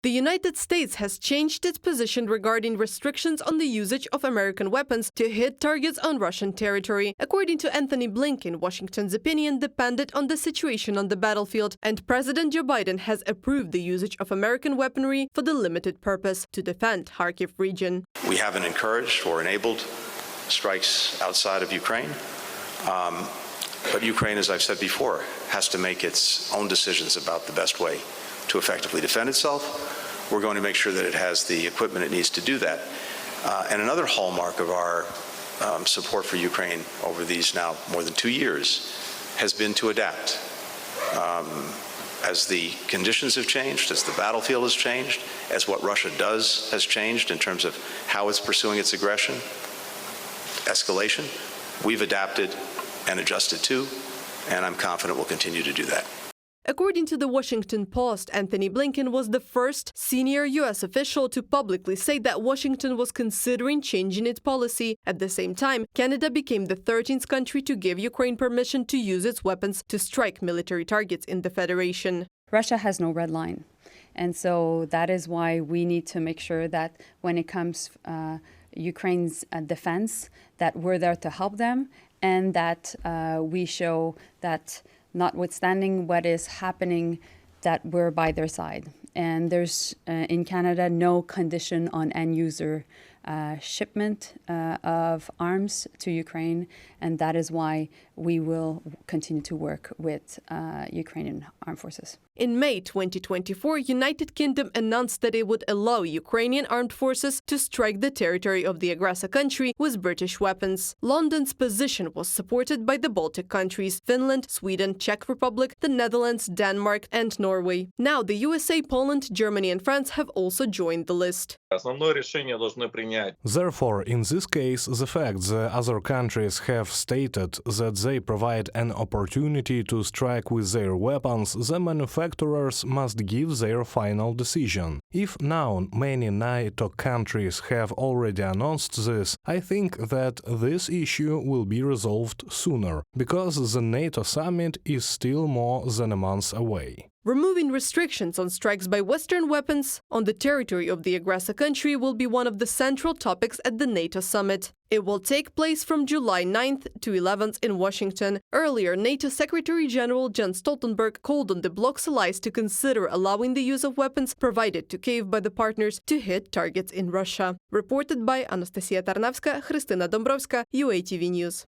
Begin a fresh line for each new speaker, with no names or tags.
The United States has changed its position regarding restrictions on the usage of American weapons to hit targets on Russian territory. According to Antony Blinken, Washington's opinion depended on the situation on the battlefield, and President Joe Biden has approved the usage of American weaponry for the limited purpose to defend Kharkiv region.
We haven't encouraged or enabled strikes outside of Ukraine, but Ukraine, as I've said before, has to make its own decisions about the best way to effectively defend itself. We're going to make sure that it has the equipment it needs to do that. And another hallmark of our support for Ukraine over these now more than 2 years has been to adapt. As the conditions have changed, as the battlefield has changed, as what Russia does has changed in terms of how it's pursuing its aggression, escalation, we've adapted and adjusted to, and I'm confident we'll continue to do that.
According to the Washington Post, Antony Blinken was the first senior U.S. official to publicly say that Washington was considering changing its policy. At the same time, Canada became the 13th country to give Ukraine permission to use its weapons to strike military targets in the Federation.
Russia has no red line. And so that is why we need to make sure that when it comes Ukraine's defense, that we're there to help them, and that we show that notwithstanding what is happening, that we're by their side. And there's, in Canada, no condition on end-user shipment of arms to Ukraine, and that is why we will continue to work with Ukrainian armed forces.
In May 2024, United Kingdom announced that it would allow Ukrainian armed forces to strike the territory of the aggressor country with British weapons. London's position was supported by the Baltic countries, Finland, Sweden, Czech Republic, the Netherlands, Denmark, and Norway. Now the USA, Poland, Germany, and France have also joined the list.
Therefore, in this case, the fact that other countries have stated that they provide an opportunity to strike with their weapons, the manufacturers must give their final decision. If now many NATO countries have already announced this, I think that this issue will be resolved sooner, because the NATO summit is still more than a month away.
Removing restrictions on strikes by Western weapons on the territory of the aggressor country will be one of the central topics at the NATO summit. It will take place from July 9th to 11th in Washington. Earlier, NATO Secretary-General Jens Stoltenberg called on the bloc's allies to consider allowing the use of weapons provided to Kyiv by the partners to hit targets in Russia. Reported by Anastasia Tarnavska, Христина Домбровська, UATV News.